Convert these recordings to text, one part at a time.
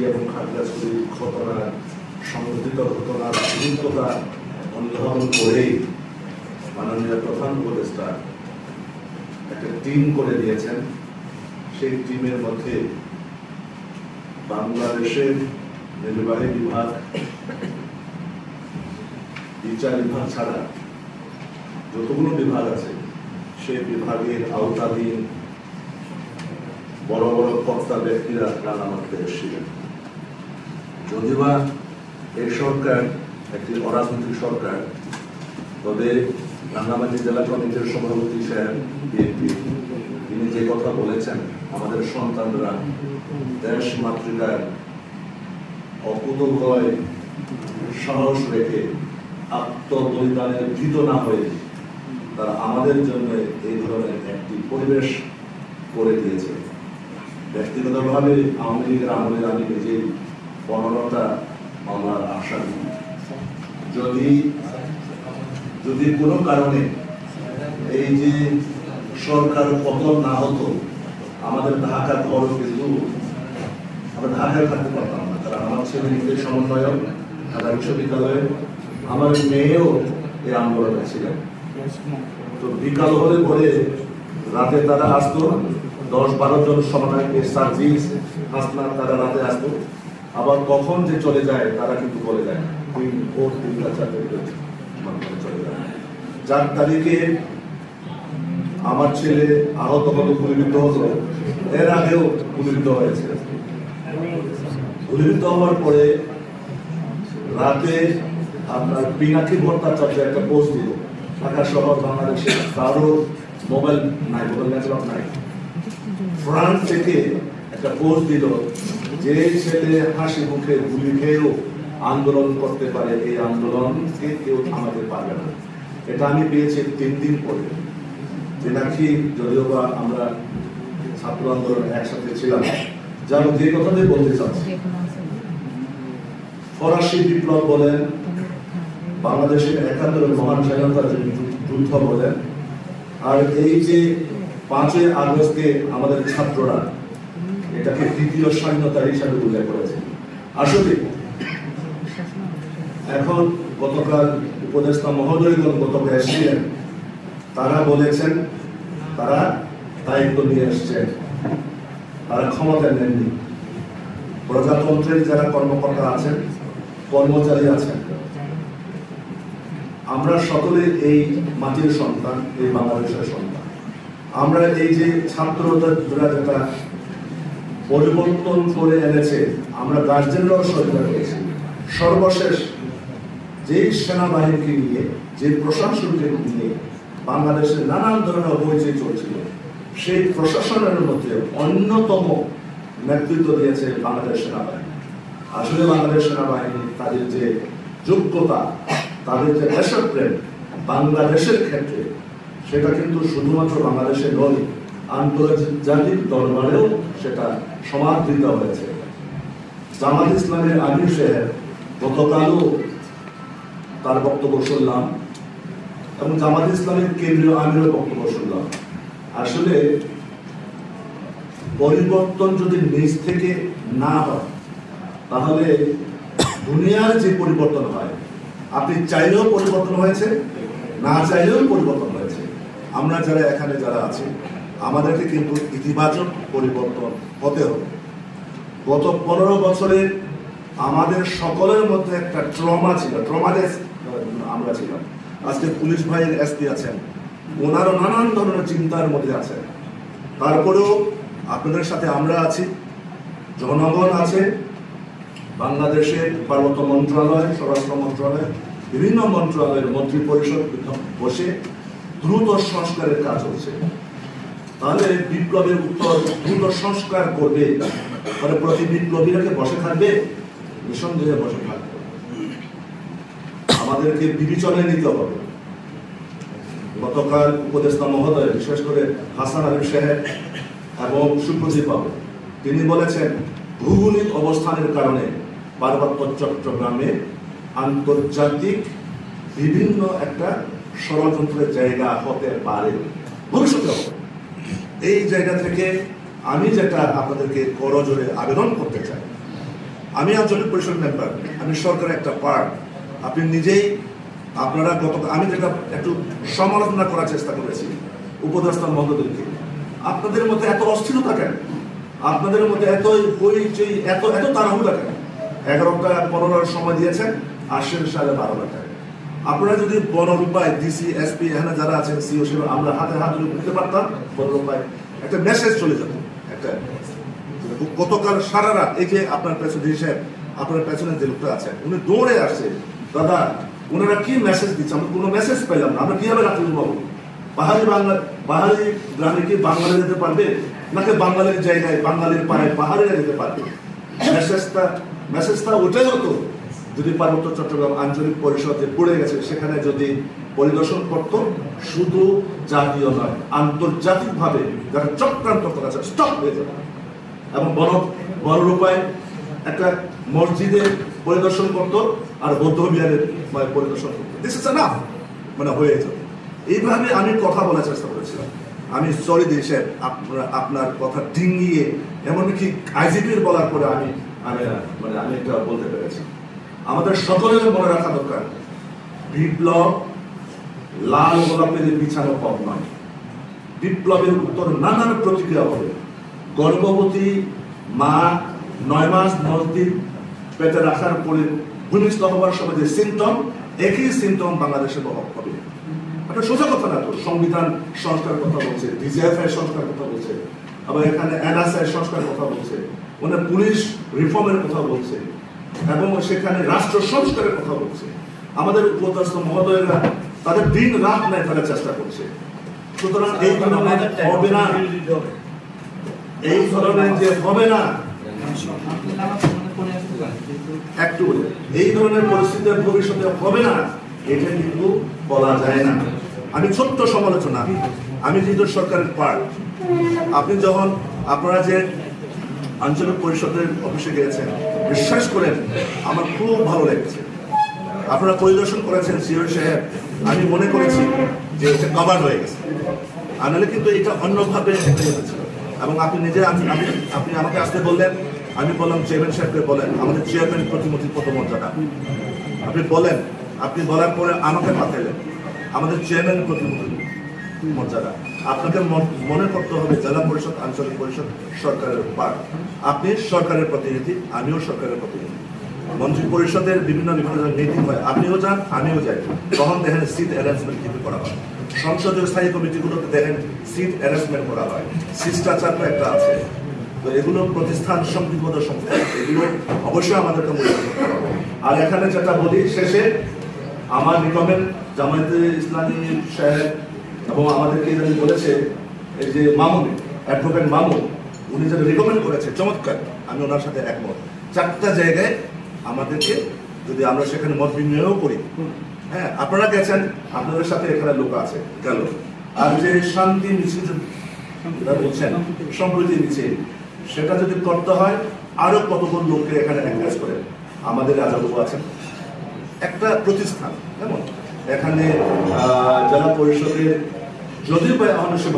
এবং খাগড়াছড়ির ঘটনার সংঘটিত ঘটনার গুরুত্বতা অনুধাবন করেই মাননীয় প্রধান উপদেষ্টা একটা টিম করে দিয়েছেন। সেই টিমের মধ্যে বাংলাদেশের নির্বাহী বিভাগ, বিচার বিভাগ ছাড়া যতগুলো বিভাগ আছে সেই বিভাগের আওতাধীন বড় বড় কর্তা ব্যক্তিরা প্রাণ আমাকে এসেছিলেন। যদিবা এই সরকার একটি অরাজনৈতিক সরকার, তবে রাঙ্গামাটি জেলা কমিটির সভাপতি সাহেব বিএনপি তিনি যে কথা বলেছেন, আমাদের সন্তানরা দেশ মাতৃকার অকুতোভয় সাহস রেখে আত্মবলিদানের ভীত না হয়ে তারা আমাদের জন্য এই ধরনের একটি পরিবেশ করে দিয়েছে। ব্যক্তিগতভাবে আওয়ামী লীগের আমলে আমি নিজেই 15টা মামলার আসামি। যদি কোনো কারণে এই যে সরকার পতন না হতো, আমাদের ঢাকা ঘরও কিন্তু আমরা ঢাকায় থাকতে পারতাম না। কারণ আমার ছেলে নিজের সমন্বয়ক ঢাকা বিশ্ববিদ্যালয়ে, আমার মেয়েও এই আন্দোলনে ছিলেন। তো বিকাল হলে পরে রাতে তারা আসতো, 10-12 জন সমন্বয়ক সার্জিস হাসনাত তারা রাতে আসতো। আবার কখন যে চলে যায় তারা কিন্তু বলে যায় 3-4 চলে যায়। 4 তারিখে আমার ছেলে আহত হলো, গুলিবিদ্ধ হলো, এর আগেও গুলিবিদ্ধ হয়েছে। গুলিবিদ্ধ হওয়ার পরে রাতে আপনার পিনাকি ভট্টাচার্য একটা পোস্ট দিল, ঢাকা শহর বাংলাদেশে কারো মোবাইল নাই, মোবাইল নেটওয়ার্ক নাই। ফ্রান্স থেকে একটা পোস্ট দিল, যে ছেলে হাসি মুখে গুলি খেয়েও আন্দোলন করতে পারে, এই আন্দোলনকে কেউ থামাতে পারবে না। এটা আমি পেয়েছি 3 দিন পরে। পিনাকি যদিও বা আমরা ছাত্র আন্দোলনে একসাথে ছিলাম, যার যে কথাটাই বলতে চাচ্ছি, ফরাসি বিপ্লব বলেন, বাংলাদেশের 71 মহান স্বাধীনতা যুদ্ধ বলেন, আর এই যে 5ই আগস্টকে আমাদের ছাত্ররা এটাকে দ্বিতীয় স্বাধীনতা হিসাবে উল্লেখ করেছে। আসলে এখন গতকাল উপদেষ্টা মহোদয়গণ গতকাল এসেছিলেন, তারা বলেছেন তারা দায়িত্ব নিয়ে এসছেন, তারা ক্ষমতা নেননি। প্রজাতন্ত্রের যারা কর্মকর্তা আছেন, কর্মচারী আছেন, আমরা সকলে এই মাটির সন্তান, এই বাংলাদেশের সন্তান। আমরা এই যে ছাত্ররা যেটা পরিবর্তন করে এনেছে, আমরা গার্জেনরাও সহযোগিতা করেছি। সর্বশেষ যে সেনাবাহিনীকে নিয়ে, যে প্রশাসনকে নিয়ে বাংলাদেশের নানান ধরনের অবৈধ চলছিল, সেই প্রশাসনের মধ্যে অন্যতম নেতৃত্ব দিয়েছে বাংলাদেশ সেনাবাহিনী। আসলে বাংলাদেশ সেনাবাহিনী তাদের যে যোগ্যতা, তাদের যে দেশপ্রেম বাংলাদেশের ক্ষেত্রে, সেটা কিন্তু শুধুমাত্র বাংলাদেশে নয়, আন্তর্জাতিক দরবারেও সেটা সমাদৃত হয়েছে। জামাত ইসলামের আমির সাহেব গতকালও তার বক্তব্য শুনলাম, এবং জামাত ইসলামের কেন্দ্রীয় আমিরও বক্তব্য শুনলাম। আসলে পরিবর্তন যদি নিজ থেকে না হয়, তাহলে দুনিয়ার যে পরিবর্তন হয়, আপনি চাইলেও পরিবর্তন হয়েছে, না চাইলেও পরিবর্তন হয়েছে। আমরা যারা এখানে যারা আছি, আমাদেরকে কিন্তু ইতিবাচক পরিবর্তন হতে হবে। গত 15 বছরে আমাদের সকলের মধ্যে একটা ট্রমা ছিল, ট্রমাদেশ আমরা ছিলাম। আজকে পুলিশ ভাইয়ের এসপি আছেন, ওনারও নানান ধরনের চিন্তার মধ্যে আছেন। তারপরেও আপনাদের সাথে আমরা আছি, জনগণ আছে, বাংলাদেশের পার্বত্য মন্ত্রণালয়, স্বরাষ্ট্র মন্ত্রণালয়, বিভিন্ন মন্ত্রণালয়ের মন্ত্রী পরিষদ বসে দ্রুত সংস্কারের কাজ হচ্ছে। তাহলে বিপ্লবের উত্তর দ্রুত সংস্কার করবে, তাহলে প্রতি বিপ্লবীরাকে বসে থাকবে, নিঃসন্দেহে বসে থাকবে। আমাদেরকে বিবেচনায় নিতে হবে। গতকাল উপদেষ্টা মহোদয়, বিশেষ করে হাসান আরিফ সাহেব এবং সুপ্রদীপ বাবু, তিনি বলেছেন ভৌগোলিক অবস্থানের কারণে পার্বত্য চট্টগ্রামে আন্তর্জাতিক বিভিন্ন একটা ষড়যন্ত্রের জায়গা হতে পারে ভবিষ্যতে। এই জায়গা থেকে আমি যেটা আপনাদেরকে করজোরে আবেদন করতে চাই, আমি আঞ্চলিক পরিষদ মেম্বার, আমি সরকারের একটা পার্ট। আপনি নিজেই আপনারা আমি যেটা একটু সমালোচনা করার চেষ্টা করেছি উপদেষ্টা মহোদয়কে, আপনাদের মধ্যে এত অস্থিরতা কেন? আপনাদের মধ্যে এত পরিচয়, এত তাড়াহুড়া কেন? 11টা 15টার সময় দিয়েছেন, আসেন 12:30। আপনারা যদি বনরূপায় ডিসি এসপি এখানে যারা আছেন সিও আমরা হাতে হাত ধরে বুঝতে পারতাম, বনরূপায় একটা মেসেজ চলে যেত। একটা গতকাল সারা রাত এই যে আপনার পেছনে সাহেব, আপনার পেছনে যে লোকটা আছে উনি দৌড়ে আসছে, দাদা ওনারা কি মেসেজ দিচ্ছে, আমরা কোনো মেসেজ পেলাম না, আমরা কিভাবে রাত্রি পাবো? পাহাড়ি গ্রামে কি বাঙালি যেতে পারবে, নাকি বাঙালির জায়গায় বাঙালির পাড়ায় পাহাড়িরা যেতে পারবে? মেসেজটা ওটাই হতো যদি পার্বত্য চট্টগ্রাম আঞ্চলিক পরিষদ যে পড়ে গেছে সেখানে যদি পরিদর্শন করত, শুধু জাতীয় নয় আন্তর্জাতিকভাবে যারা চক্রান্ত করেছে স্টপ হয়ে যাবে। এবং বনরূপায় একটা মসজিদে পরিদর্শন করত আর বৌদ্ধ বিহারের পরিদর্শন করতো, দিস ইজ এনাফ, মানে হয়ে যেত। এইভাবে আমি কথা বলার চেষ্টা করেছিলাম। আমি সরি দেশে আপনার কথা ডিঙ্গিয়ে এমনকি আইজিপির বলার পরে আমি এটা বলতে পেরেছি। আমাদের সকলের মনে রাখা দরকার, বিপ্লব লাল গোলাপের বিছানো পথ নয়। বিপ্লবের উত্তর নানান প্রতিক্রিয়া হবে। গর্ভবতী মা 9 মাস নজদিক পেটে রাখার পরে ভূমিষ্ঠ হওয়ার সময় যে সিমটম, একই সিমটম বাংলাদেশে হবে। একটা সোজা কথা না তো, সংবিধান সংস্কার কথা বলছে, ডিজিএফআই সংস্কার কথা বলছে, আবার এখানে এনএসআই সংস্কার কথা বলছে, ওখানে পুলিশ রিফর্মের কথা বলছে, এবং সেখানে রাষ্ট্র সংস্কারের কথা বলছে। আমাদের উপদেষ্টা মহোদয়েরা তাদের দিন রাত নেয় তারা চেষ্টা করছে। সুতরাং এই ধরনের হবে না, এই ধরনের যে হবে না, একটু এই ধরনের পরিস্থিতি ভবিষ্যতে হবে না, এটা কিন্তু বলা যায় না। আমি ছোট্ট সমালোচনা, আমি যেহেতু সরকারের পার্ট, আপনি যখন আপনারা যে আঞ্চলিক পরিষদের অফিসে গিয়েছেন, বিশ্বাস করেন আমার খুব ভালো লেগেছে। আপনারা পরিদর্শন করেছেন সিও সাহেব, আমি মনে করেছি যে এটা কভার হয়ে গেছে, আনালে কিন্তু এটা অন্যভাবে ছিল। এবং আপনি নিজে আপনি আমাকে আসতে বললেন, আমি বললাম চেয়ারম্যান সাহেবকে বলেন, আমাদের চেয়ারম্যান প্রতিমন্ত্রী পদমর্যাদা আপনি বলেন, আপনি বলার পরে আমাকে পাঠালেন, আমাদের চেয়ারম্যান প্রতিমন্ত্রী মর্যাদা। আপনাকে মনে করতে হবে জেলা পরিষদ আঞ্চলিক পরিষদ সরকারের পার্ট, আপনি সরকারের প্রতিনিধি, আমিও সরকারের প্রতিনিধি। মন্ত্রী পরিষদের বিভিন্ন মিটিং হয়, আপনিও যান আমিও যাই, তখন দেখেন সিট অ্যারেঞ্জমেন্ট কিন্তু করা হয়। সংসদীয় স্থায়ী কমিটিগুলোতে দেখেন সিট অ্যারেঞ্জমেন্ট করা হয়, শিষ্টাচার একটা আছে। তো এগুলো প্রতিষ্ঠান সংবিধিবদ্ধ সংস্থা, এগুলো অবশ্যই আমাদেরকে মূল্যায়ন করতে হবে। আর এখানে যেটা বলি শেষে, আমার রিকমেন্ড জামায়াতে ইসলামী সাহেব এবং আমাদেরকে বলেছে এই যে মামুন, অ্যাডভোকেট মামুন, উনি যেটা রিকমেন্ড করেছে চমৎকার, আমি ওনার সাথে একমত। 4টা জায়গায় আমাদেরকে যদি আমরা সেখানে মত বিনিময়ও করি, হ্যাঁ আপনারা গেছেন, আপনাদের সাথে এখানে লোক আছে গেল, আর যে শান্তি মিছিল বলছেন সম্প্রীতি মিছিল, সেটা যদি করতে হয় আরো কতগুলো লোককে এখানে এনগেজ করে, আমাদের রাজাবাবু আছেন, একটা প্রতিষ্ঠান যেমন এখানে জেলা পরিষদের যদিও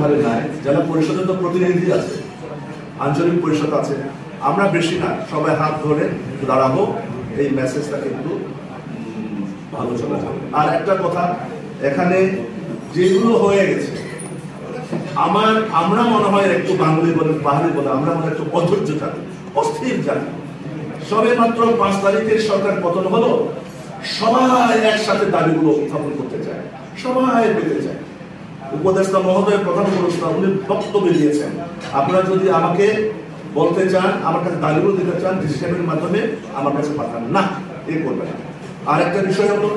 ভালো নাই, জেলা পরিষদের তো প্রতিনিধি আছে, আঞ্চলিক পরিষদ আছে, আমরা বেশি না, সবাই হাত ধরে দাঁড়াবো, এই মেসেজটা কিন্তু ভালো চলে যাবে। আর একটা কথা, এখানে যেগুলো হয়ে গেছে আমরা মনে হয় একটু বাঙালি বলে পাহাড়ি বলে আমরা মনে হয় একটু অধৈর্য জাতি, অস্থির জাতি। সবে মাত্র 5 তারিখে সরকার পতন হলো, সবাই একসাথে দাবিগুলো উত্থাপন করতে চায়, সবাই পেতে চায়। উপদেষ্টা মহোদয় প্রধান উপদেষ্টা উনি বক্তব্য দিয়েছেন, আপনারা যদি আমাকে বলতে চান, আমার কাছে দাবিগুলো দিতে চান, ডিসিশনের মাধ্যমে আমার কাছে পাঠান না, এ করবে না। আর একটা বিষয় হলো,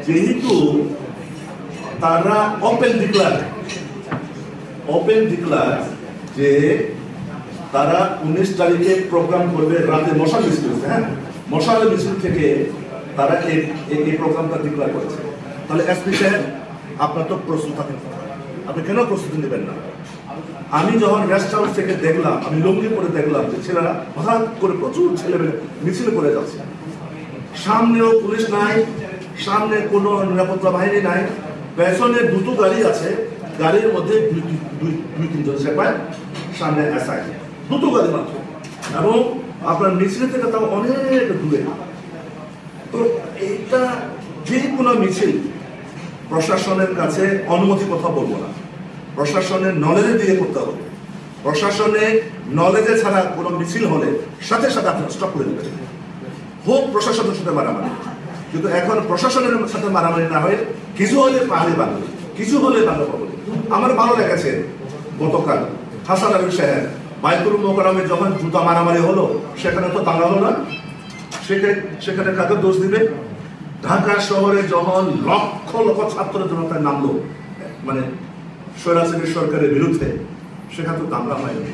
যেহেতু তারা ওপেন ডিক্লার যে তারা 19 তারিখে প্রোগ্রাম করবে রাতে মশাল মিছিল, হ্যাঁ মশাল মিছিল থেকে তারা এই প্রোগ্রামটা ডিক্লার করেছে, তাহলে এসপি সাহেব আপনার তো প্রস্তুত থাকেন, আপনি কেন প্রস্তুতি নেবেন না? আমি যখন রেস্ট হাউস থেকে দেখলাম, আমি লুঙ্গি পরে দেখলাম যে ছেলেরা হঠাৎ করে প্রচুর ছেলেমেয়ে মিছিল করে যাচ্ছে, সামনেও পুলিশ নাই, সামনে কোনো নিরাপত্তা বাহিনী নাই, পেছনে 2টো গাড়ি আছে, গাড়ির মধ্যে 2-3 জন সেপাই, সামনে এসআই, 2টো গাড়ি মাত্র, এবং আপনার মিছিল থেকে তাও অনেক দূরে। তো এইটা যে কোনো মিছিল প্রশাসনের কাছে অনুমতি কথা বলবো না, প্রশাসনের নলেজে দিয়ে করতে হবে। প্রশাসনে নলেজে ছাড়া কোনো মিছিল হলে সাথে সাথে আপনি স্টপ করে দেবেন, হোক প্রশাসনের সাথে মারামারি। কিন্তু এখন প্রশাসনের সাথে মারামারি না হয়ে কিছু হলে পাহাড়ি বাংলা, কিছু হলে বাংলা পাবো। আমার ভালো লেগেছে গতকাল হাসান আলী সাহেব বাইতুল মোকাররমে যখন জুতা মারামারি হলো, সেখানে তো দাঙ্গা হলো না, সেখানে কাকে দোষ দিবে? ঢাকা শহরে যখন লক্ষ লক্ষ ছাত্র জনতায় নামলো মানে স্বৈরাচারী সরকারের বিরুদ্ধে, সেখানে তো দাঙ্গা হয়নি।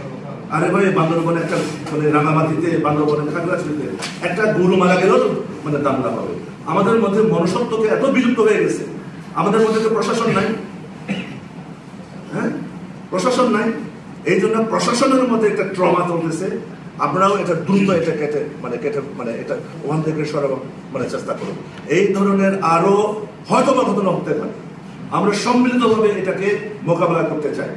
আরে ভাই, বান্দরবনে একটা মানে রাঙামাটিতে, বান্দরবনে খাগড়াছড়িতে একটা গরু মারা গেলেও মানে দাঙ্গা হবে। আমাদের মধ্যে মনুষ্যত্বকে এত বিলুপ্ত হয়ে গেছে, আমাদের মধ্যে তো প্রশাসন নাই। হ্যাঁ, প্রশাসন নাই, এই জন্য প্রশাসনের মধ্যে একটা ট্রমা চলতেছে। আপনারাও এটা দ্রুত এটা কেটে এটা ওখান থেকে সরাবার মানে চেষ্টা করুন। এই ধরনের আরো হয়তো বা ঘটনা হতে পারে, আমরা সম্মিলিতভাবে এটাকে মোকাবেলা করতে চাই।